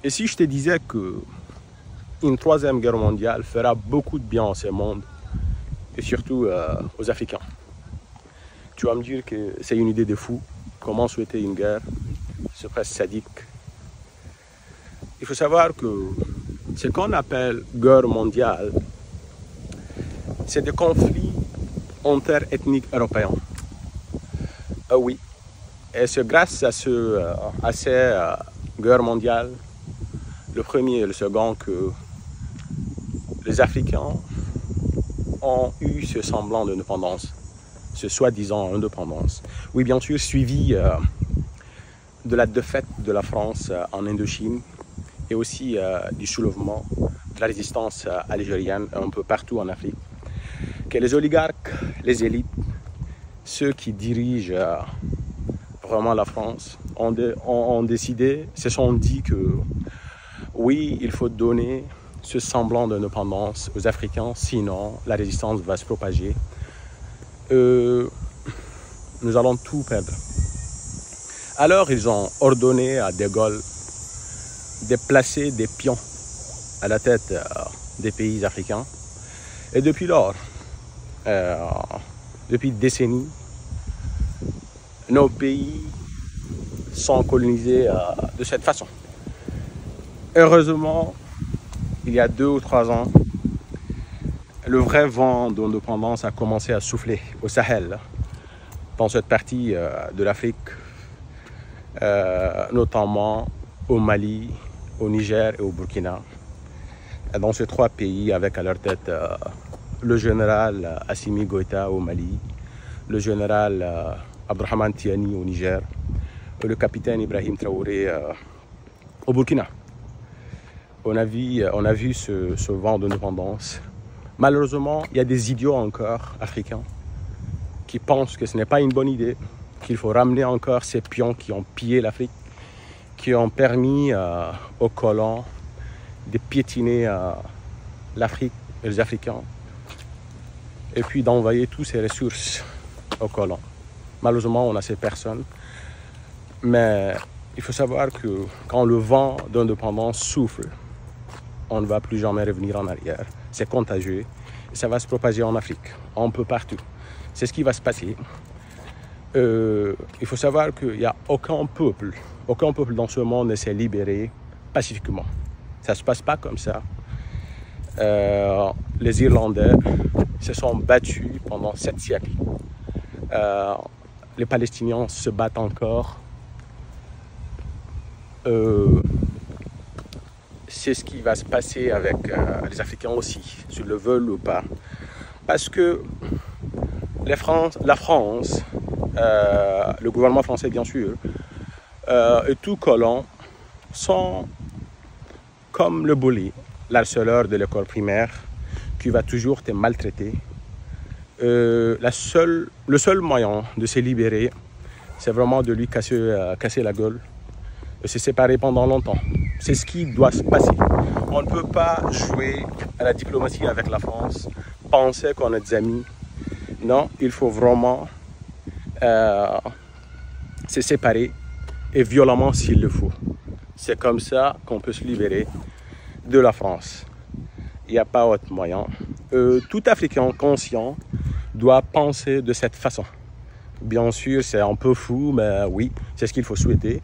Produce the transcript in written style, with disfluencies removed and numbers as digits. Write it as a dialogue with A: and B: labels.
A: Et si je te disais qu'une troisième guerre mondiale fera beaucoup de bien à ce monde, et surtout aux Africains, tu vas me dire que c'est une idée de fou. Comment souhaiter une guerre? C'est presque sadique. Il faut savoir que ce qu'on appelle guerre mondiale, c'est des conflits interethniques européens. Oui. Et c'est grâce à ces guerres mondiales, le premier et le second, que les Africains ont eu ce semblant d'indépendance, ce soi-disant indépendance. Oui, bien sûr, suivi de la défaite de la France en Indochine et aussi du soulèvement de la résistance algérienne un peu partout en Afrique, que les oligarques, les élites, ceux qui dirigent vraiment la France, ont décidé, se sont dit que oui, il faut donner ce semblant d'indépendance aux Africains, sinon la résistance va se propager. Nous allons tout perdre. Alors ils ont ordonné à De Gaulle de placer des pions à la tête des pays africains. Et depuis lors, depuis des décennies, nos pays sont colonisés de cette façon. Heureusement, il y a 2 ou 3 ans, le vrai vent d'indépendance a commencé à souffler au Sahel, dans cette partie de l'Afrique, notamment au Mali, au Niger et au Burkina. Dans ces 3 pays, avec à leur tête le général Assimi Goïta au Mali, le général Abdourahmane Tiani au Niger et le capitaine Ibrahim Traoré au Burkina. On a vu ce vent d'indépendance. Malheureusement, il y a des idiots encore africains qui pensent que ce n'est pas une bonne idée, qu'il faut ramener encore ces pions qui ont pillé l'Afrique, qui ont permis aux colons de piétiner l'Afrique et les Africains, et puis d'envoyer toutes ces ressources aux colons. Malheureusement, on a ces personnes, mais il faut savoir que quand le vent d'indépendance souffle, on ne va plus jamais revenir en arrière. C'est contagieux et ça va se propager en Afrique, un peu partout. C'est ce qui va se passer. Il faut savoir qu'il n'y a aucun peuple dans ce monde ne s'est libéré pacifiquement. Ça ne se passe pas comme ça. Les Irlandais se sont battus pendant 7 siècles. Les Palestiniens se battent encore. C'est ce qui va se passer avec les Africains aussi, s'ils le veulent ou pas. Parce que la France, le gouvernement français bien sûr, et tout colon sont comme le bully, l'harceleur de l'école primaire qui va toujours te maltraiter. Le seul moyen de se libérer, c'est vraiment de lui casser la gueule et se séparer pendant longtemps. C'est ce qui doit se passer. On ne peut pas jouer à la diplomatie avec la France, penser qu'on est des amis. Non, il faut vraiment se séparer et violemment s'il le faut. C'est comme ça qu'on peut se libérer de la France. Il n'y a pas autre moyen. Tout Africain conscient doit penser de cette façon. Bien sûr, c'est un peu fou, mais oui, c'est ce qu'il faut souhaiter.